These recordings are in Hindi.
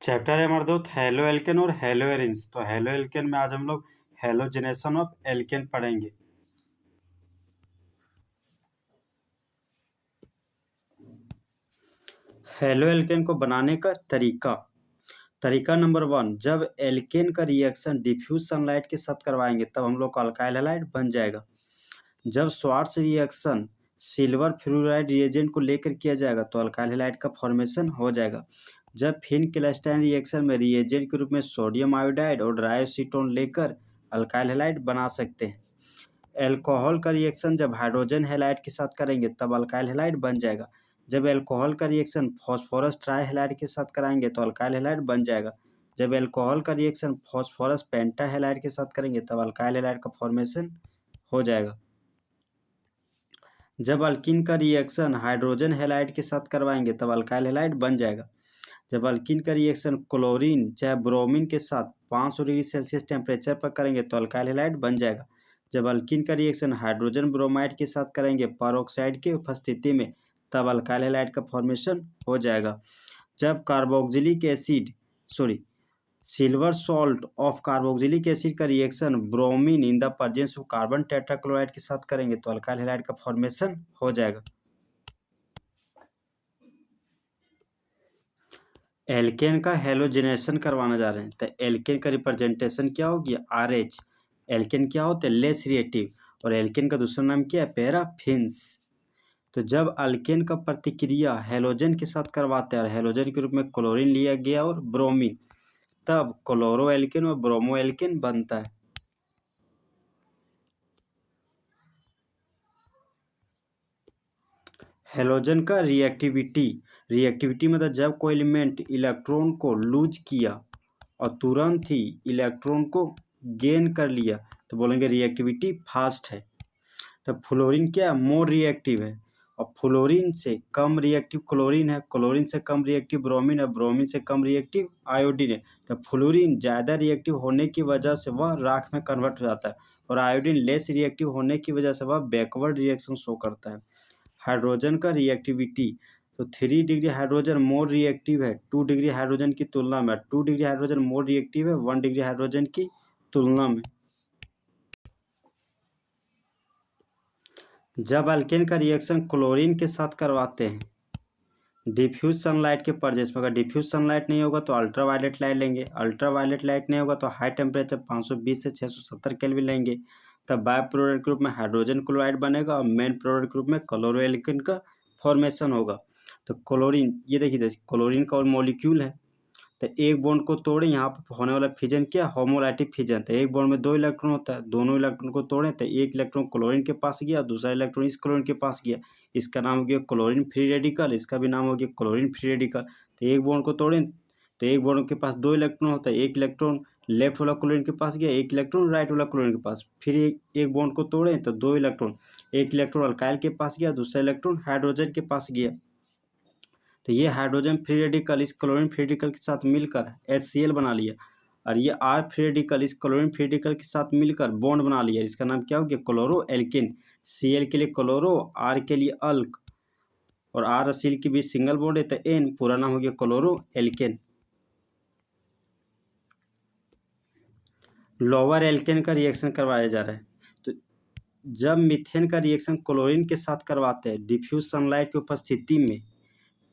चैप्टर है हमारे दोस्त हेलो एल्केन और हेलो एरिन्स। तो हेलो एल्केन में आज हम लोग हेलोजेनेशन ऑफ एल्केन पढ़ेंगे। हेलो एल्केन को बनाने का तरीका नंबर 1, जब एल्केन का रिएक्शन डिफ्यूज सनलाइट के साथ करवाएंगे तब हम लोग का अल्काइल हैलाइड बन जाएगा। जब Swarts reaction silver fluoride reagent को लेकर किया जाएगा तो अल्काइल हैलाइड का फॉर्मेशन हो जाएगा। जब फिन-क्लैस्टाइन रिएक्शन में रिएजेंट के रूप में सोडियम आयोडाइड और ड्राइएसीटोन लेकर अल्काइल हैलाइड बना सकते हैं। एल्कोहल का रिएक्शन जब हाइड्रोजन हैलाइड के साथ करेंगे तब अल्काइल हैलाइड बन जाएगा। जब एल्कोहल का रिएक्शन फॉस्फोरस ट्राई हैलाइड के साथ कराएंगे तो अल्काइल हैलाइड बन जाएगा। जब एल्कोहल का रिएक्शन फॉस्फोरस पेंटा हैलाइड के साथ करेंगे तब अल्काइल हैलाइड का फॉर्मेशन हो जाएगा। जब अल्कीन का रिएक्शन हाइड्रोजन हैलाइड के साथ करवाएंगे तब अल्काइल हैलाइड बन जाएगा। जब अल्कीन का रिएक्शन क्लोरीन चाहे ब्रोमीन के साथ 500 डिग्री सेल्सियस टेम्परेचर पर करेंगे तो अल्काइल हैलाइड बन जाएगा। जब अल्कीन का रिएक्शन हाइड्रोजन ब्रोमाइड के साथ करेंगे परऑक्साइड की उपस्थिति में तब अल्काइल हैलाइड का फॉर्मेशन हो जाएगा। जब carboxylic acid silver salt of carboxylic acid का reaction bromine in the presence of carbon tetrachloride के साथ करेंगे तो अल्काइल हैलाइड का फॉर्मेशन हो जाएगा। एल्केन का हेलोजेनेशन करवाना जा रहे हैं तो एल्केन का रिप्रेजेंटेशन क्या होगी, RH। एल्केन क्या होते हैं, लेस रिएक्टिव। और एल्केन का दूसरा नाम क्या है, पैराफिन्स। तो जब अल्केन का प्रतिक्रिया हेलोजन के साथ करवाते हैं और हेलोजन के रूप में क्लोरीन लिया गया और ब्रोमीन, तब क्लोरो एल्केन और ब्रोमो एल्केन बनता है। हेलोजन का रिएक्टिविटी मतलब जब कोई एलिमेंट इलेक्ट्रॉन को लूज किया और तुरंत ही इलेक्ट्रॉन को गेन कर लिया तो बोलेंगे रिएक्टिविटी फास्ट है। तो फ्लोरीन क्या है, मोर रिएक्टिव है। और फ्लोरीन से कम रिएक्टिव क्लोरीन है, क्लोरीन से कम रिएक्टिव ब्रोमीन है, ब्रोमीन से कम रिएक्टिव आयोडीन है। तो फ्लोरीन ज़्यादा रिएक्टिव होने की वजह से वह राख में कन्वर्ट हो जाता है और आयोडीन लेस रिएक्टिव होने की वजह से वह बैकवर्ड रिएक्शन शो करता है। हाइड्रोजन का रिएक्टिविटी, तो 3 डिग्री हाइड्रोजन मोर रिएक्टिव है 2 डिग्री हाइड्रोजन की तुलना में, 2 डिग्री हाइड्रोजन मोर रिएक्टिव है 1 डिग्री हाइड्रोजन की तुलना में। जब अल्केन का रिएक्शन क्लोरीन के साथ करवाते हैं डिफ्यूज सनलाइट के परजेस में, अगर डिफ्यूज सनलाइट नहीं होगा तो अल्ट्रावायलेट लाइट लेंगे, अल्ट्रावायलेट लाइट नहीं होगा तो हाई टेम्परेचर 520 से 670 केल्विन लेंगे, तब बाय प्रोडक्ट ग्रुप में हाइड्रोजन क्लोराइड बनेगा और मेन प्रोडक्ट ग्रुप में क्लोरो एल्केन का फॉर्मेशन होगा। तो क्लोरीन, ये देखिए क्लोरीन का और मॉलिक्यूल है तो एक बॉन्ड को तोड़े, यहाँ पर होने वाला फिजन क्या, होमोलाइटिक फिजन। तो एक बॉन्ड में 2 इलेक्ट्रॉन होता है, दोनों इलेक्ट्रॉन को तोड़े तो एक इलेक्ट्रॉन क्लोरीन के पास गया, दूसरा इलेक्ट्रॉन इस क्लोरीन के पास गया, इसका नाम हो गया क्लोरीन फ्री रेडिकल, इसका भी नाम हो गया क्लोरीन फ्री रेडिकल। तो एक बॉन्ड को तोड़े तो एक बॉन्ड के पास 2 इलेक्ट्रॉन होता है, एक इलेक्ट्रॉन लेफ्ट वाला क्लोरीन के पास गया, एक इलेक्ट्रॉन राइट वाला क्लोरीन के पास। फिर एक बॉन्ड को तोड़े तो 2 इलेक्ट्रॉन, एक इलेक्ट्रॉन अल्काइल के पास गया, दूसरा इलेक्ट्रॉन हाइड्रोजन के पास गया। तो ये हाइड्रोजन फ्री रेडिकल इस क्लोरीन फ्री रेडिकल के साथ मिलकर HCl बना लिया और ये R फ्री रेडिकल इस क्लोरीन फ्री रेडिकल के साथ मिलकर बॉन्ड बना लिया, इसका नाम क्या हो गया, क्लोरो एल्केन। Cl के लिए क्लोरो, R के लिए अल्क और R और Cl के बीच सिंगल बॉन्ड है तो N पूरा नाम हो गया क्लोरो एल्केन। लोअर एल्केन का रिएक्शन करवाया जा रहा है तो जब मीथेन का रिएक्शन क्लोरीन के साथ करवाते हैं डिफ्यूज सनलाइट की उपस्थिति में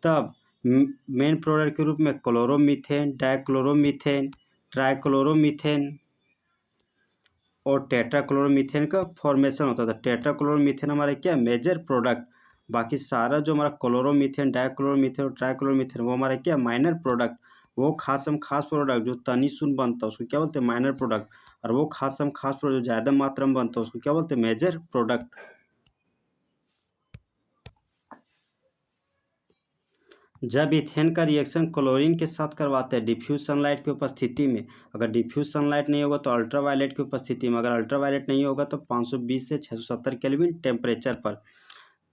तब मेन प्रोडक्ट के रूप में क्लोरोमीथेन, डाइक्लोरोमीथेन, ट्राइक्लोरोमीथेन और टेट्राक्लोरोमीथेन का फॉर्मेशन होता था। टेट्राक्लोरोमीथेन हमारा क्या, मेजर प्रोडक्ट। बाकी सारा जो हमारा क्लोरोमीथेन, डाइक्लोरोमीथेन और ट्राइक्लोरोमीथेन वो हमारा क्या, माइनर प्रोडक्ट। वो खास प्रोडक्ट जो तनी सुन बनता है उसको क्या बोलते हैं, माइनर प्रोडक्ट। और वो खास प्रोडक्ट जो ज़्यादा मात्रा में बनता है उसको क्या बोलते हैं, मेजर प्रोडक्ट। जब इथेन का रिएक्शन क्लोरीन के साथ करवाते हैं डिफ्यूज सनलाइट की उपस्थिति में, अगर डिफ्यूज सनलाइट नहीं होगा तो अल्ट्रावायलेट की उपस्थिति में, अगर अल्ट्रावायलेट नहीं होगा तो 520 से 670 केल्विन टेम्परेचर पर,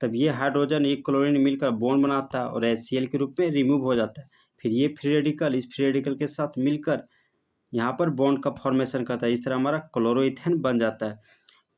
तब ये हाइड्रोजन एक क्लोरीन मिलकर बॉन्ड बनाता है और HCl के रूप में रिमूव हो जाता है। फिर ये फ्री रेडिकल इस फ्री रेडिकल के साथ मिलकर यहाँ पर बॉन्ड का फॉर्मेशन करता है, इस तरह हमारा क्लोरोइथेन बन जाता है।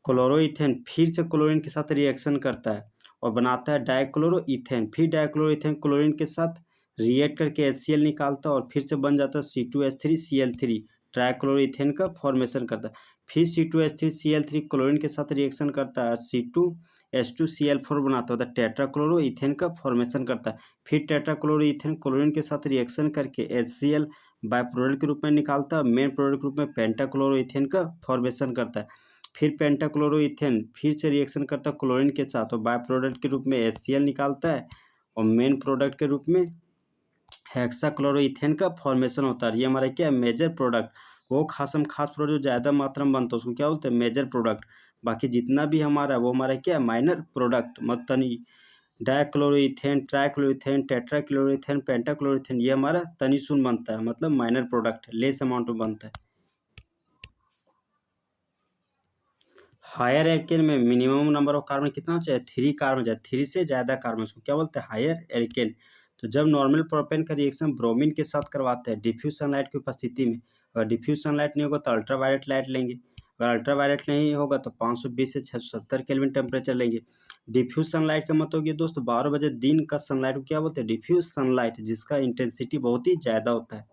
क्लोरोइथेन फिर से क्लोरीन के साथ रिएक्शन करता है और बनाता है डाइक्लोरोइथेन, फिर डाइक्लोरोइथेन क्लोरीन के साथ रिएक्ट करके HCl निकालता है और फिर से बन जाता है C2H3Cl3, ट्राइक्लोरोइथेन का फॉर्मेशन करता है। फिर C2H3Cl3 क्लोरीन के साथ रिएक्शन करता है, C2H2Cl4 बनाता है, टेट्राक्लोरोइथेन का फॉर्मेशन करता है। फिर टेट्राक्लोरोइथेन क्लोरीन के साथ रिएक्शन करके HCl बाय प्रोडक्ट के रूप में निकालता है, मेन प्रोडक्ट के रूप में पेंटाक्लोरोइथेन का फॉर्मेशन करता है। फिर पेंटाक्लोरोइथेन फिर से रिएक्शन करता है क्लोरीन के साथ और बाय प्रोडक्ट के रूप में HCl निकालता है और मेन प्रोडक्ट के रूप में हेक्साक्लोरोइथेन का फॉर्मेशन होता है। ये हमारा क्या है, मेजर प्रोडक्ट। वो खास प्रोडक्ट जो ज़्यादा मात्रा में बनता है उसको क्या बोलते हैं, मेजर प्रोडक्ट। बाकी जितना भी हमारा है वो हमारा क्या है, माइनर प्रोडक्ट। तनी डाइक्लोरोइथेन, ट्राइक्लोरोइथेन, टेट्राक्लोरोइथेन, पेंटाक्लोरोइथेन, ये हमारा तनी सुन बनता है, मतलब माइनर प्रोडक्ट, लेस अमाउंट में बनता है। हायर एल्केन में मिनिमम नंबर ऑफ कार्बन कितना चाहिए, 3 कार्बन चाहिए, 3 से ज़्यादा कार्बन, उसको क्या बोलते हैं, हायर एल्केन। तो जब नॉर्मल प्रोपेन का रिएक्शन ब्रोमीन के साथ करवाते हैं डिफ्यूज सनलाइट की उपस्थिति में, अगर डिफ्यूज सनलाइट नहीं होगा तो अल्ट्रावायलेट लाइट लेंगे, अगर अल्ट्रावायलेट नहीं होगा तो 520 से 670 केल्विन टेम्परेचर लेंगे। डिफ्यूज सनलाइट का मतलब ये दोस्तों 12 बजे दिन का सनलाइट को क्या बोलते हैं, डिफ्यूज सनलाइट, जिसका इंटेंसिटी बहुत ही ज़्यादा होता है।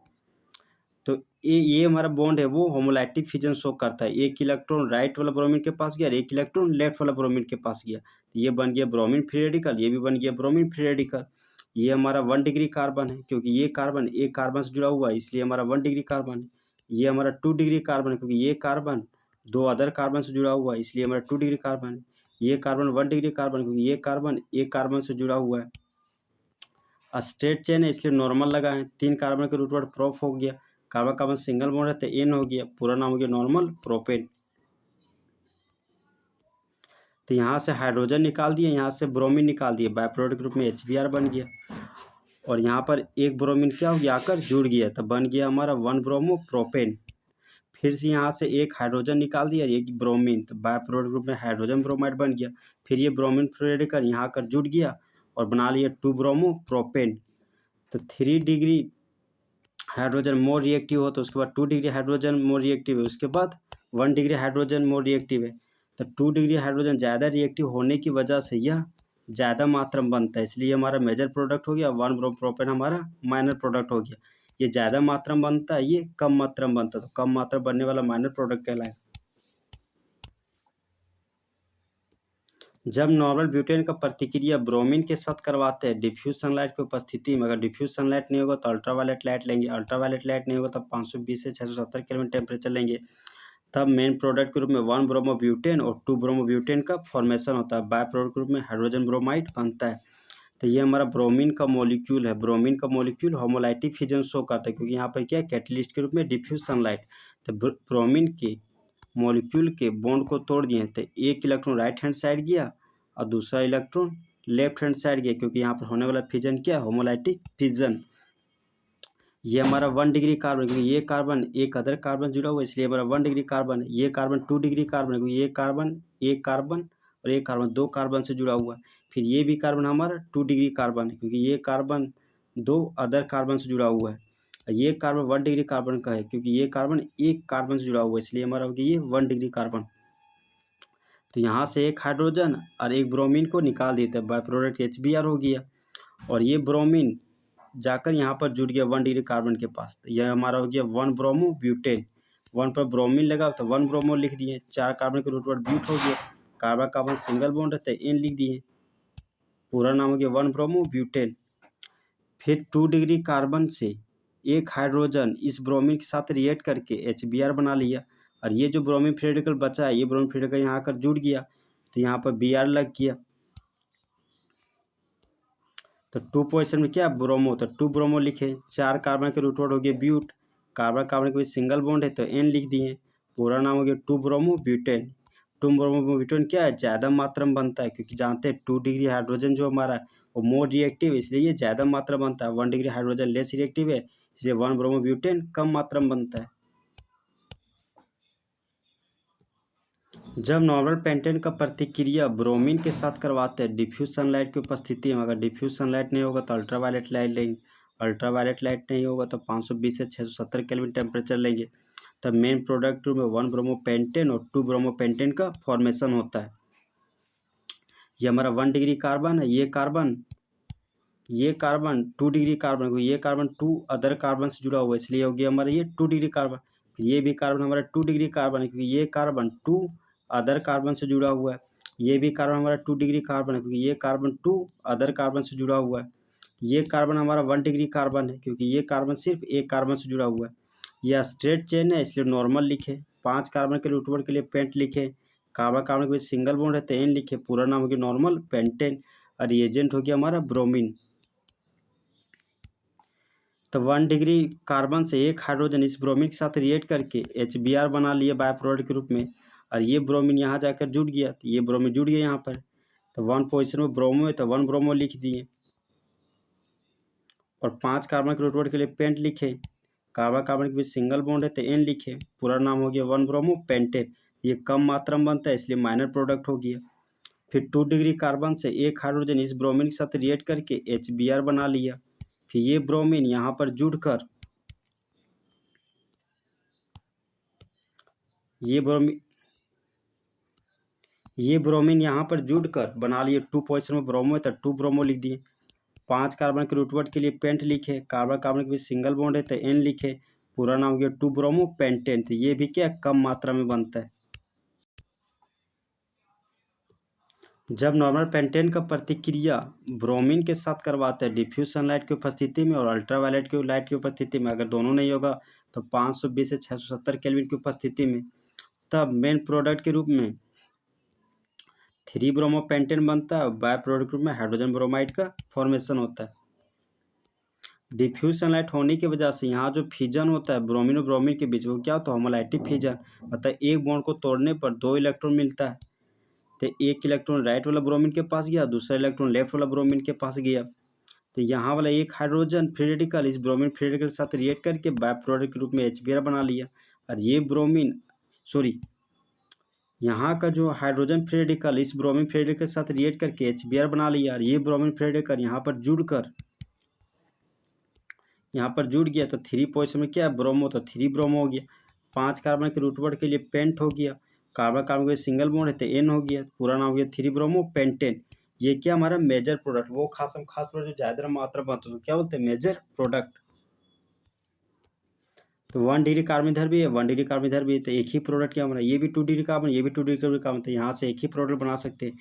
तो ये हमारा बॉन्ड है वो होमोलाइटिक फिजन शो करता है। एक इलेक्ट्रॉन राइट वाला ब्रोमीन के पास गया और एक इलेक्ट्रॉन लेफ्ट वाला ब्रोमीन के पास गया, तो ये बन गया ब्रोमीन फ्री रेडिकल, ये भी बन गया ब्रोमीन फ्री रेडिकल। ये हमारा 1 डिग्री कार्बन है क्योंकि ये कार्बन एक कार्बन से जुड़ा हुआ है, इसलिए हमारा 1 डिग्री कार्बन है। ये हमारा 2 डिग्री कार्बन है क्योंकि ये कार्बन 2 अदर कार्बन से जुड़ा हुआ है, इसलिए हमारा 2 डिग्री कार्बन है। ये कार्बन 1 डिग्री कार्बन क्योंकि ये कार्बन एक कार्बन से जुड़ा हुआ है। स्ट्रेट चेन है इसलिए नॉर्मल लगा है, 3 कार्बन के रूट वर्ड प्रोप हो गया, कार्बन कार्बन सिंगल बॉन्ड है तो एन हो गया, पूरा नाम हो गया नॉर्मल प्रोपेन। तो यहाँ से हाइड्रोजन निकाल दिए, यहाँ से ब्रोमीन निकाल दिए, बाय प्रोडक्ट के रूप में HBr बन गया और यहाँ पर एक ब्रोमीन क्या हो गया, आकर जुड़ गया, तो बन गया हमारा 1 ब्रोमो प्रोपेन। फिर से यहाँ से एक हाइड्रोजन निकाल दिया, एक ब्रोमीन, तो बाय प्रोडक्ट ग्रुप में हाइड्रोजन ब्रोमाइड बन गया। फिर ये ब्रोमीन फ्री रेडिकल यहाँ आकर जुड़ गया और बना लिया 2 ब्रोमो प्रोपेन। तो 3 डिग्री हाइड्रोजन मोर रिएक्टिव हो तो उसके बाद 2 डिग्री हाइड्रोजन मोर रिएक्टिव है, उसके बाद 1 डिग्री हाइड्रोजन मोर रिएक्टिव है। तो 2 डिग्री हाइड्रोजन ज़्यादा रिएक्टिव होने की वजह से यह ज़्यादा मात्रा में बनता है, इसलिए हमारा मेजर प्रोडक्ट हो गया। 1 प्रोपेन हमारा माइनर प्रोडक्ट हो गया। ये ज़्यादा मात्रा में बनता है, ये कम मात्रा में बनता है, तो कम मात्रा बनने वाला माइनर प्रोडक्ट कहलाएगा। जब नॉर्मल ब्यूटेन का प्रतिक्रिया ब्रोमीन के साथ करवाते हैं डिफ्यूज सनलाइट की उपस्थिति में, अगर डिफ्यूज सनलाइट नहीं होगा तो अल्ट्रावायलेट लाइट लेंगे, अल्ट्रावायलेट लाइट नहीं होगा तो 520 से 670 केल्विन टेम्परेचर लेंगे, तब मेन प्रोडक्ट के रूप में 1 ब्रोमो ब्यूटेन और 2 ब्रोमो ब्यूटेन का फॉर्मेशन होता है, बाय प्रोडक्ट के रूप में हाइड्रोजन ब्रोमाइड बनता है। तो ये हमारा ब्रोमीन का मॉलिक्यूल है, ब्रोमीन का मॉलिक्यूल होमोलाइटिक फिजन शो करता है क्योंकि यहाँ पर क्या है, कैटलिस्ट के रूप में डिफ्यूज सनलाइट। तो ब्रोमीन के मॉलिक्यूल के बॉन्ड को तोड़ दिए, तो एक इलेक्ट्रॉन राइट हैंड साइड गया और दूसरा इलेक्ट्रॉन लेफ्ट हैंड साइड गया, क्योंकि यहाँ पर होने वाला फिजन क्या है, होमोलाइटिक फिजन। ये हमारा 1 डिग्री कार्बन, क्योंकि ये कार्बन एक अदर कार्बन जुड़ा हुआ है, इसलिए हमारा 1 डिग्री कार्बन है। ये कार्बन 2 डिग्री कार्बन है क्योंकि ये कार्बन एक कार्बन और एक कार्बन 2 कार्बन से जुड़ा हुआ है। फिर ये भी कार्बन हमारा 2 डिग्री कार्बन है क्योंकि ये कार्बन 2 अदर कार्बन से जुड़ा हुआ है। ये कार्बन 1 डिग्री कार्बन का है क्योंकि ये कार्बन एक कार्बन से जुड़ा हुआ है, इसलिए हमारा हो गया ये 1 डिग्री कार्बन। तो यहाँ से एक हाइड्रोजन और एक ब्रोमीन को निकाल देते हैं, बाय प्रोडक्ट HBr हो गया और ये ब्रोमीन जाकर यहाँ पर जुड़ गया 1 डिग्री कार्बन के पास, तो यह हमारा हो गया 1 ब्रोमो ब्यूटेन। 1 पर ब्रोमीन लगा तो 1 ब्रोमो लिख दिए, 4 कार्बन के रूट वर्ड ब्यूट हो गया, कार्बन कार्बन सिंगल बॉन्ड है तो N लिख दिए, पूरा नाम हो गया 1 ब्रोमो ब्यूटेन। फिर 2 डिग्री कार्बन से एक हाइड्रोजन इस ब्रोमीन के साथ रिएक्ट करके HBr बना लिया और ये जो ब्रोमीन फ्री रेडिकल बचा है, ये ब्रोमीन फ्री रेडिकल यहाँ आकर जुड़ गया तो यहाँ पर Br लग गया। तो 2 पोजिशन में क्या ब्रोमो, तो 2 ब्रोमो लिखे, 4 कार्बन के रूट वर्ड हो गया ब्यूट, कार्बन कार्बन के बीच सिंगल बॉन्ड है तो N लिख दिए, पूरा नाम हो गया 2 ब्रोमो ब्यूटेन। 2 ब्रोमो ब्यूटेन क्या है, ज़्यादा मात्रा में बनता है क्योंकि जानते हैं 2 डिग्री हाइड्रोजन जो हमारा वो मोर रिएक्टिव है, इसलिए ये ज़्यादा मात्रा बनता है। 1 डिग्री हाइड्रोजन लेस रिएक्टिव है, इसलिए 1 ब्रोमो ब्यूटेन कम मात्रा में बनता है। जब नॉर्मल पेंटेन का प्रतिक्रिया ब्रोमीन के साथ करवाते हैं डिफ्यूज सनलाइट की उपस्थिति में, अगर डिफ्यूज सनलाइट नहीं होगा तो अल्ट्रावायलेट लाइट लेंगे, अल्ट्रावायलेट लाइट नहीं होगा तो 520 से 670 केल्विन टेम्परेचर लेंगे, तब मेन प्रोडक्ट में 1 ब्रोमो पेंटेन और 2 ब्रोमो पेंटेन का फॉर्मेशन होता है। ये हमारा 1 डिग्री कार्बन है, ये कार्बन ये कार्बन 2 डिग्री कार्बन, क्योंकि ये कार्बन 2 अदर कार्बन से जुड़ा हुआ है, इसलिए हो गया हमारा ये 2 डिग्री कार्बन। फिर ये भी कार्बन हमारा 2 डिग्री कार्बन है, क्योंकि ये कार्बन 2 अदर कार्बन से जुड़ा हुआ है। ये भी कार्बन हमारा 2 डिग्री कार्बन है, क्योंकि ये कार्बन 2 अदर कार्बन से जुड़ा हुआ है। ये कार्बन हमारा 1 डिग्री कार्बन है, क्योंकि ये कार्बन सिर्फ एक कार्बन से जुड़ा हुआ है। यह स्ट्रेट चेन है, इसलिए नॉर्मल लिखे। 5 कार्बन के रूट वर्ड के लिए पेंट लिखे। कार्बन कार्बन के बीच सिंगल बॉन्ड है तो एन लिखे। पूरा नाम हो गया नॉर्मल पेंटेन और रिएजेंट हो गया हमारा ब्रोमीन। तो 1 डिग्री कार्बन से एक हाइड्रोजन इस ब्रोमीन के साथ रिएक्ट करके HBr बना लिए बाय प्रोडक्ट के रूप में, और ये ब्रोमीन यहाँ जाकर जुड़ गया, तो ये ब्रोमीन जुड़ गया यहाँ पर। तो 1 पोजिशन में ब्रोमो है तो 1 ब्रोमो लिख दिए, और 5 कार्बन के रूट वर्ड के लिए पेंट लिखे। कार्बन कार्बन के बीच सिंगल बॉन्ड है तो एन लिखे। पूरा नाम हो गया 1 ब्रोमो पेंटेन। ये कम मात्रा में बनता है, इसलिए माइनर प्रोडक्ट हो गया। फिर 2 डिग्री कार्बन से एक हाइड्रोजन इस ब्रोमीन के साथ रिएक्ट करके HBr बना लिया। फिर ये ब्रोमीन यहाँ पर जुड़कर ये ब्रोमीन यहाँ पर जुड़कर बना लिए 2 पोजिशन में ब्रोमो है तो 2 ब्रोमो लिख दिए। 5 कार्बन के रूट वर्ड के लिए पेंट लिखे। कार्बन कार्बन के बीच सिंगल बॉन्ड है तो एन लिखे। पूरा नाम हो गया 2 ब्रोमो पेंटेन। तो ये भी क्या कम मात्रा में बनता है। जब नॉर्मल पेंटेन का प्रतिक्रिया ब्रोमीन के साथ करवाते हैं डिफ्यूज सनलाइट की उपस्थिति में और अल्ट्रावायलेट की लाइट की उपस्थिति में, अगर दोनों नहीं होगा तो 520 से 670 केल्विन की उपस्थिति में, तब मेन प्रोडक्ट के रूप में 3 ब्रोमो पेंटेन बनता है और बाय प्रोडक्ट के रूप में हाइड्रोजन ब्रोमाइड का फॉर्मेशन होता है। डिफ्यूज सनलाइट होने की वजह से यहाँ जो फिजन होता है ब्रोमीन और ब्रोमीन के बीच, वो क्या होता है होमोलाइटिक फिजन, अतः एक बॉन्ड को तोड़ने पर 2 इलेक्ट्रॉन मिलता है। तो एक इलेक्ट्रॉन राइट वाला ब्रोमीन के पास गया, दूसरा इलेक्ट्रॉन लेफ्ट वाला ब्रोमीन के पास गया। तो यहाँ वाला एक हाइड्रोजन फ्री रेडिकल इस ब्रोमीन फ्री रेडिकल के साथ रिएक्ट करके बाय प्रोडक्ट के रूप में HBr बना लिया। और ये ब्रोमीन यहाँ का जो हाइड्रोजन फ्री रेडिकल इस ब्रोमीन फ्री रेडिकल के साथ रिएक्ट करके HBr बना लिया, और ये ब्रोमीन फ्री रेडिकल यहाँ पर जुड़ गया। तो 3 पोजिशन में क्या है ब्रोमो, तो 3 ब्रोमो हो गया। 5 कार्बन के रूट वर्ड के लिए पेंट हो गया। कार्बन कार्बन के सिंगल बॉन्ड है तो एन हो गया। पूरा नाम हो गया 3 ब्रोमो पेंटेन। ये क्या हमारा मेजर प्रोडक्ट, वो खास प्रोडक्ट जो ज़्यादा मात्रा बनता है तो क्या बोलते हैं मेजर प्रोडक्ट। तो 1 डिग्री कार्बन इधर भी है, 1 डिग्री कार्बन इधर भी है, तो एक ही प्रोडक्ट क्या बना, ये भी 2 डिग्री कार्बन, ये भी 2 डिग्री कार्बन, तो यहाँ से एक ही प्रोडक्ट बना सकते हैं।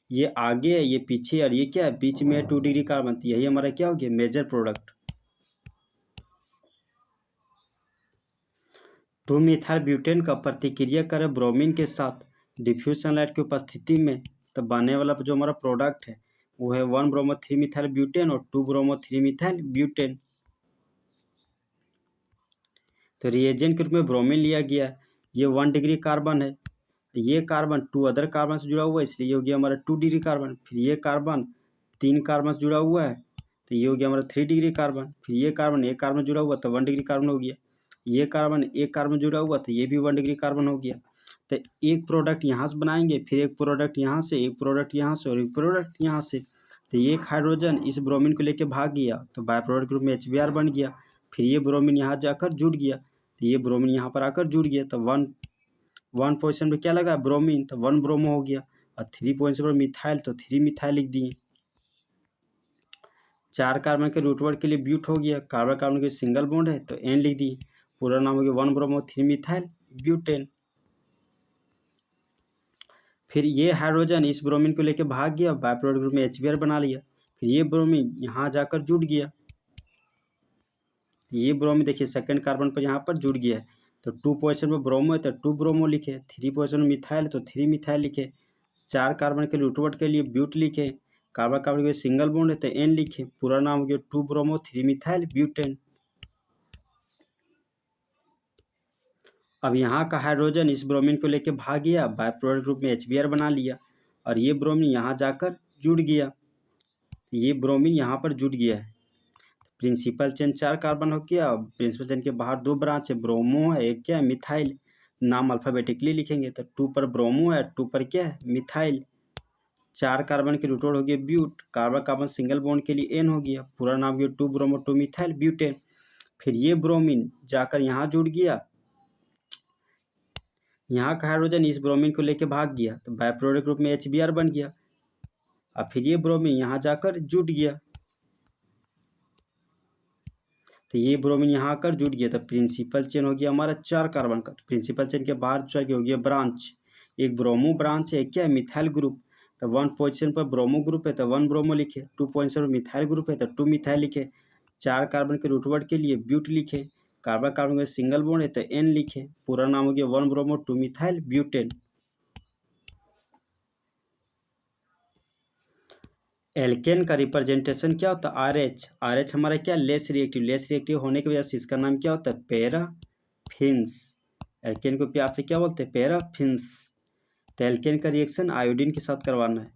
ये आगे है, ये पीछे, और ये क्या है बीच में है 2 डिग्री कार्बन, तो यही हमारा क्या हो गया मेजर प्रोडक्ट। 2 मिथाइल ब्यूटेन का प्रतिक्रिया करे ब्रोमीन के साथ डिफ्यूज सनलाइट की उपस्थिति में, तो बनने वाला जो हमारा प्रोडक्ट है वो है 1 ब्रोमो 3 मिथाइल ब्यूटेन और 2 ब्रोमो 3 मिथाइल ब्यूटेन। तो रिएजेंट के रूप में ब्रोमीन लिया गया। ये 1 डिग्री कार्बन है, ये कार्बन 2 अदर कार्बन से जुड़ा हुआ है, इसलिए ये हो गया हमारा 2 डिग्री कार्बन। फिर ये कार्बन 3 कार्बन से जुड़ा हुआ है तो ये हो गया हमारा 3 डिग्री कार्बन। फिर ये कार्बन एक कार्बन जुड़ा हुआ तो 1 डिग्री कार्बन हो गया। ये कार्बन एक कार्बन जुड़ा हुआ तो ये भी 1 डिग्री कार्बन हो गया। तो एक प्रोडक्ट यहाँ से बनाएंगे, फिर एक प्रोडक्ट यहाँ से, एक प्रोडक्ट यहाँ से और एक प्रोडक्ट यहाँ से। तो एक हाइड्रोजन इस ब्रोमीन को लेके भाग गया तो बाय प्रोडक्ट के रूप में HBr बन गया। फिर ये ब्रोमीन यहाँ जाकर जुड़ गया, तो ये ब्रोमीन यहाँ पर आकर जुड़ गया। तो वन पोजिशन पे क्या लगा ब्रोमीन, तो 1 ब्रोमो हो गया। और 3 पोजिशन पर मिथाइल तो 3 मिथाइल लिख दिए। 4 कार्बन के रूट वर्ड के लिए ब्यूट हो गया। कार्बन कार्बन के सिंगल बॉन्ड है तो एन लिख दिए। पूरा नाम हो गया 1 ब्रोमो 3 मिथाइल ब्यूटेन। फिर ये हाइड्रोजन इस ब्रोमीन को लेकर भाग गया, बाय प्रोडक्ट ग्रुप में HBr बना लिया। फिर ये ब्रोमीन यहाँ जाकर जुड़ गया, ये ब्रोमीन देखिए सेकंड कार्बन पर यहाँ पर जुड़ गया है। तो 2 पोजिशन में ब्रोमो है तो 2 ब्रोमो लिखे। 3 पोजिशन में मिथाइल है तो 3 मिथाइल लिखे। 4 कार्बन के रूटवर्ड के लिए ब्यूट लिखे। कार्बन कार्बन के सिंगल बॉन्ड है तो एन लिखे। पूरा नाम हो गया 2 ब्रोमो 3 मिथाइल ब्यूटेन। अब यहाँ का हाइड्रोजन इस ब्रोमीन को लेकर भाग गया, बाय प्रोडक्ट ग्रुप में HBr बना लिया, और ये ब्रोमीन यहाँ जाकर जुड़ गया। ये ब्रोमीन यहाँ पर जुड़ गया है। प्रिंसिपल चेन 4 कार्बन हो गया। प्रिंसिपल चेन के बाहर 2 ब्रांच है, ब्रोमो है, एक क्या है मिथाइल। नाम अल्फाबेटिकली लिखेंगे तो 2 पर ब्रोमो है, 2 पर क्या है मिथाइल। 4 कार्बन के रूटोड हो गया ब्यूट। कार्बन कार्बन सिंगल बॉन्ड के लिए एन हो गया। पूरा नाम हो गया 2 ब्रोमो 2 मिथाइल ब्यूटेन। फिर ये ब्रोमीन जाकर यहाँ जुड़ गया, यहाँ का हाइड्रोजन इस ब्रोमीन को लेकर भाग गया तो बाय प्रोडक्ट ग्रुप में HBr बन गया। और फिर ये ब्रोमीन यहाँ जाकर जुड़ गया। तो ये ब्रोमीन यहाँ आकर जुड़ गया, तो प्रिंसिपल चेन हो गया हमारा 4 कार्बन का। तो प्रिंसिपल चेन के बाहर चल के हो गया ब्रांच, एक ब्रोमो ब्रांच है, क्या है मिथाइल ग्रुप। तो 1 पोजीशन पर ब्रोमो ग्रुप है तो 1 ब्रोमो लिखे, 2 पोजीशन पर मिथाइल ग्रुप है तो 2 मिथाइल लिखे, 4 कार्बन के रूटवर्ड के लिए ब्यूट लिखे, कार्बन कार्बन का सिंगल बॉन्ड है तो एन लिखे, पूरा नाम हो गया 1 ब्रोमो 2 मिथाइल ब्यूटेन। एल्केन का रिप्रेजेंटेशन क्या होता है, RH। RH हमारा क्या, लेस रिएक्टिव होने की वजह से इसका नाम क्या होता है, पैराफिन्स। एल्केन को प्यार से क्या बोलते हैं, पैराफिन्स। तो एल्केन का रिएक्शन आयोडीन के साथ करवाना है।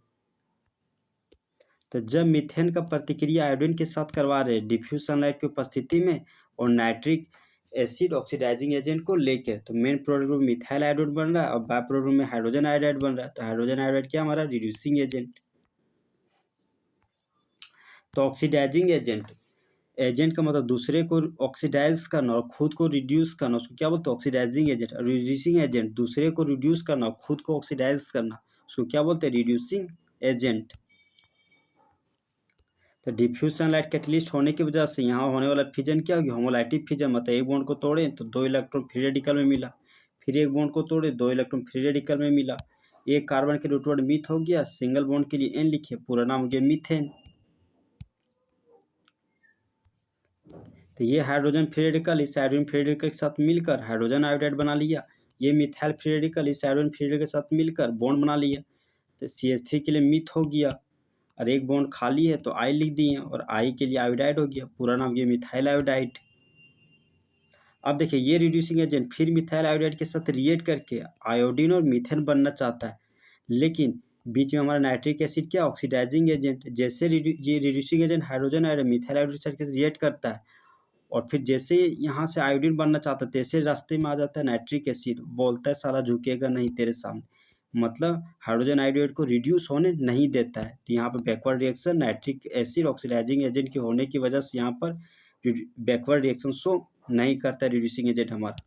तो जब मीथेन का प्रतिक्रिया आयोडीन के साथ करवा रहे हैं डिफ्यूज सनलाइट की उपस्थिति में और नाइट्रिक एसिड ऑक्सीडाइजिंग एजेंट को लेकर, तो मेन प्रोडक्ट में मिथाइल आयोडाइड बन रहा है और बाय प्रोडक्ट में हाइड्रोजन आयोडाइड बन रहा है। तो हाइड्रोजन आयोडाइड क्या हमारा रिड्यूसिंग एजेंट। तो ऑक्सीडाइजिंग एजेंट का मतलब दूसरे को ऑक्सीडाइज करना और खुद को रिड्यूस करना, उसको क्या बोलते हैं, ऑक्सीडाइजिंग एजेंट। रिड्यूसिंग एजेंट दूसरे को रिड्यूस करना और खुद को ऑक्सीडाइज करना, उसको क्या बोलते हैं, रिड्यूसिंग एजेंट। तो डिफ्यूज सनलाइट कैटलिस्ट होने की वजह से यहाँ होने वाला फिजन क्या होगी, होमोलाइटिक फिजन। मतलब एक बॉन्ड को तोड़े तो 2 इलेक्ट्रॉन फ्री रेडिकल में मिला, फिर एक बॉन्ड को तोड़े 2 इलेक्ट्रॉन फ्री रेडिकल में मिला, एक कार्बन के रूटवर्ड मिथ हो गया, सिंगल बॉन्ड के लिए एन लिखे, पूरा नाम हो गया मीथेन। तो ये हाइड्रोजन फ्री रेडिकल इस हाइड्रोजन फ्री रेडिकल के साथ मिलकर हाइड्रोजन आयोडाइड बना लिया, ये मिथाइल फ्री रेडिकल इस हाइड्रोजन फ्री रेडिकल के साथ मिलकर बॉन्ड बना लिया। तो CH3 के लिए मिथ हो गया और एक बॉन्ड खाली है तो आई लिख दिए और आई के लिए आयोडाइड हो गया, पूरा नाम ये मिथाइल आयोडाइड। अब देखिए ये रिड्यूसिंग एजेंट फिर मिथाइल आयोडाइड के साथ रिएक्ट करके आयोडीन और मीथेन बनना चाहता है, लेकिन बीच में हमारा नाइट्रिक एसिड क्या, ऑक्सीडाइजिंग एजेंट। जैसे ये reducing agent hydrogen iodide methyl iodide के साथ रिएक्ट करता है और फिर जैसे यहाँ से आयोडीन बनना चाहता है, तैसे रास्ते में आ जाता है नाइट्रिक एसिड, बोलता है साला झुकेगा नहीं तेरे सामने, मतलब हाइड्रोजन आयोडाइड को रिड्यूस होने नहीं देता है। तो यहाँ पर backward reaction nitric acid oxidising agent के होने की वजह से यहाँ पर बैकवर्ड रिएक्शन शो नहीं करता है रिड्यूसिंग एजेंट हमारा।